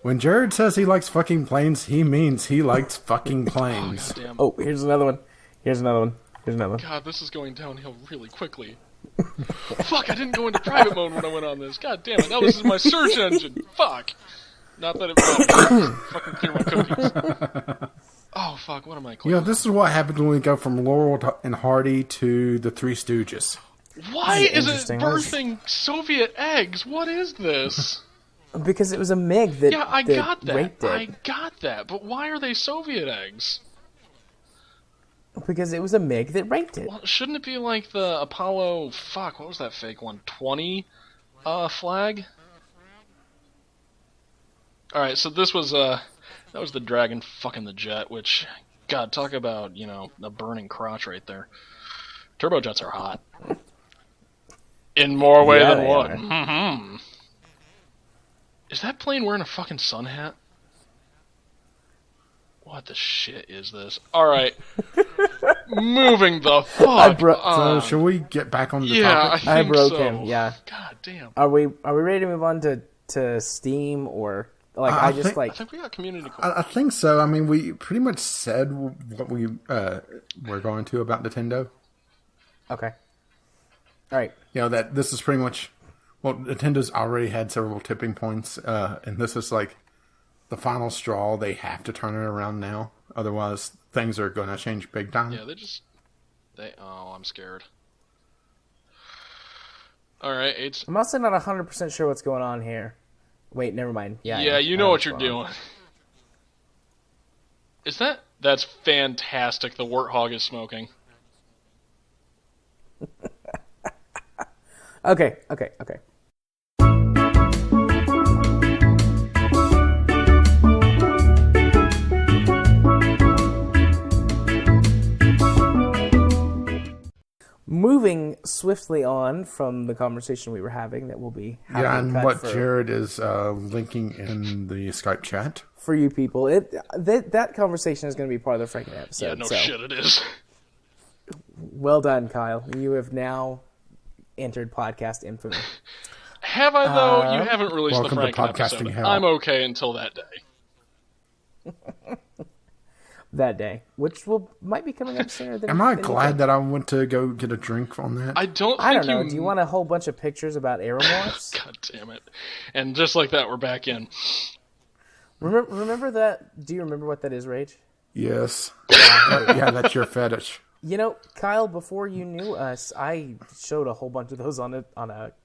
When Jared says he likes fucking planes, he means he likes fucking planes. Oh, goddamn. Oh, here's another one. Here's another one. Here's another one. God, this is going downhill really quickly. Fuck, I didn't go into private mode when I went on this. God damn it, now this is my search engine. Fuck. Not that it matters. Fucking clear my cookies. Oh, fuck, what am I clicking? You know, this is what happens when we go from Laurel and Hardy to the Three Stooges. Why is it Interesting. birthing Soviet eggs? What is this? Because it was a MiG that Yeah, I that got that. raped it. I got that. But why are they Soviet eggs? Because it was a MiG that raped it. Well, shouldn't it be like the Apollo... Fuck, what was that fake one? 20 flag? Alright, so this was... that was the Dragon fucking the jet, which... God, talk about, a burning crotch right there. Turbojets are hot. In more way than one. Mm-hmm. Is that plane wearing a fucking sun hat? What the shit is this? Alright. Moving the fuck on. So, should we get back on the topic? Yeah, I think broke so. him, yeah. God damn. Are we ready to move on to Steam, or like I think we got community. I think so. I mean, we pretty much said what we were going to about Nintendo. Okay. All right. That this is pretty much, Nintendo's already had several tipping points, and this is like the final straw. They have to turn it around now. Otherwise, things are going to change big time. Yeah, I'm scared. All right, I'm also not 100% sure what's going on here. Wait, never mind. Yeah, you know what you're doing. That's fantastic. The warthog is smoking. Okay. Moving swiftly on from the conversation we were having that will be and what Jared is linking in the Skype chat. For you people, that conversation is going to be part of the Franken episode. Yeah, shit it is. Well done, Kyle. You have now entered podcast infamy. Have I, though? You haven't released the Franken episode. Hell. I'm okay until that day. That day, which might be coming up sooner than. Am I glad that I went to go get a drink on that? I don't know. Do you want a whole bunch of pictures about aeromorphs? God damn it! And just like that, we're back in. Remember that? Do you remember what that is, Rage? Yes. Yeah, that's your fetish. Kyle, before you knew us, I showed a whole bunch of those on a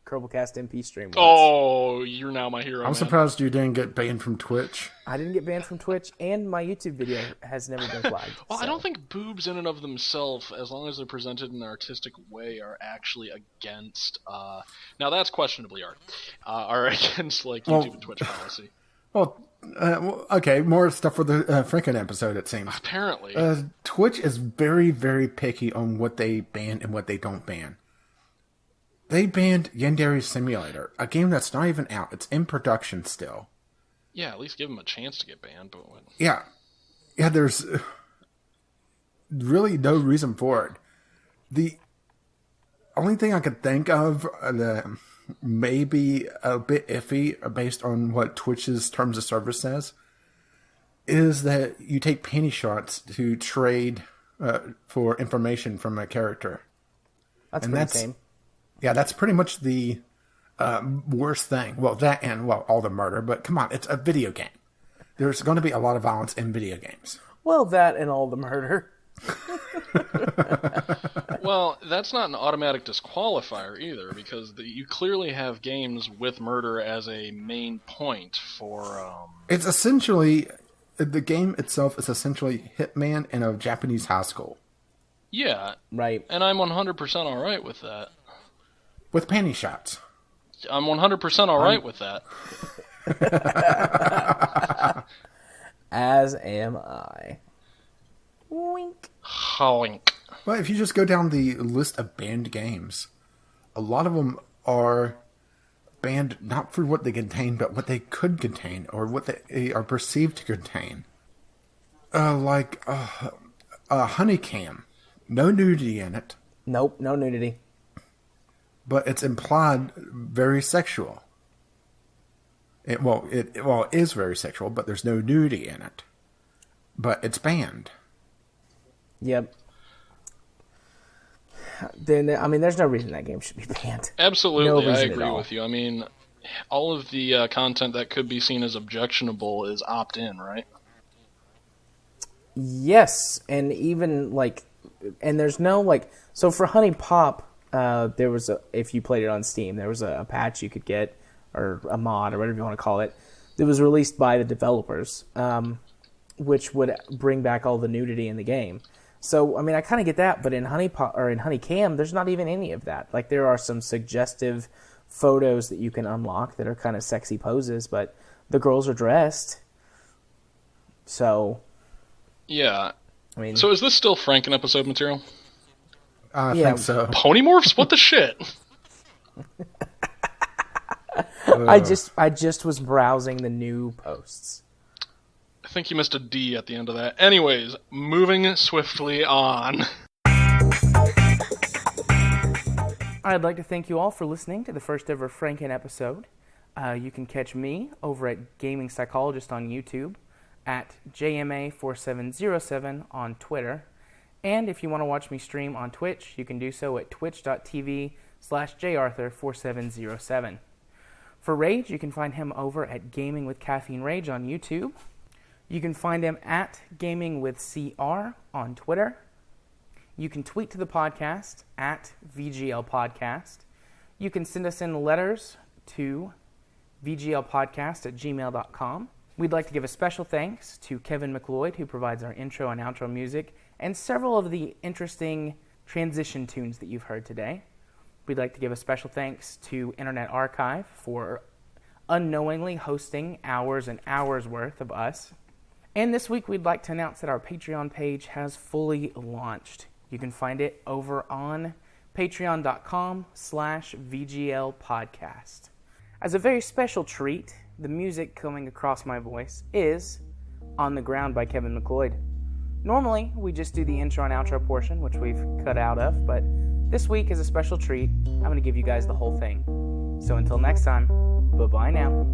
Kerbalcast MP stream once. Oh, you're now my hero, I'm surprised you didn't get banned from Twitch. I didn't get banned from Twitch, and my YouTube video has never been flagged. Well, so. I don't think boobs in and of themselves, as long as they're presented in an artistic way, are actually against... now, that's questionably art. Are against, YouTube and Twitch policy. Well, okay, more stuff for the Franken episode, it seems. Apparently. Twitch is very, very picky on what they ban and what they don't ban. They banned Yandere Simulator, a game that's not even out. It's in production still. Yeah, at least give them a chance to get banned. But Yeah, there's really no reason for it. The only thing I could think of maybe a bit iffy based on what Twitch's terms of service says is that you take penny shots to trade for information from a character. That's insane. Yeah, that's pretty much the worst thing. Well, that and all the murder, but come on, it's a video game. There's going to be a lot of violence in video games. Well, that and all the murder. Well, that's not an automatic disqualifier either, because you clearly have games with murder as a main point for... It's essentially... The game itself is essentially Hitman in a Japanese high school. Yeah. Right. And I'm 100% alright with that. With panty shots. I'm 100% alright with that. As am I. Wink. Hoink. Well, if you just go down the list of banned games, a lot of them are banned not for what they contain, but what they could contain, or what they are perceived to contain. Honeycam. No nudity in it. Nope, no nudity. But it's implied very sexual. It is very sexual, but there's no nudity in it. But it's banned. Yep. Then there's no reason that game should be banned. Absolutely, I agree with you. I mean, all of the content that could be seen as objectionable is opt-in, right? Yes, and even and there's no so for Honey Pop, there was if you played it on Steam, there was a patch you could get, or a mod, or whatever you want to call it, that was released by the developers, which would bring back all the nudity in the game. So, I kind of get that, but in Honeycam, there's not even any of that. There are some suggestive photos that you can unlock that are kind of sexy poses, but the girls are dressed. So... Yeah. I mean, So is this still Franken episode material? I Yeah. think so. Ponymorphs? What the shit? I just was browsing the new posts. I think you missed a D at the end of that. Anyways, moving swiftly on. I'd like to thank you all for listening to the first ever Franken episode. You can catch me over at Gaming Psychologist on YouTube, at JMA4707 on Twitter, and if you want to watch me stream on Twitch, you can do so at twitch.tv/jarthur4707. For Rage, you can find him over at Gaming with Caffeine Rage on YouTube. You can find him at Gaming with CR on Twitter. You can tweet to the podcast at VGL Podcast. You can send us in letters to vglpodcast@gmail.com. We'd like to give a special thanks to Kevin MacLeod, who provides our intro and outro music, and several of the interesting transition tunes that you've heard today. We'd like to give a special thanks to Internet Archive for unknowingly hosting hours and hours worth of us. And this week we'd like to announce that our Patreon page has fully launched. You can find it over on patreon.com/VGL Podcast. As a very special treat, the music coming across my voice is On the Ground by Kevin MacLeod. Normally, we just do the intro and outro portion, which we've cut out of, but this week is a special treat. I'm going to give you guys the whole thing. So until next time, bye-bye now.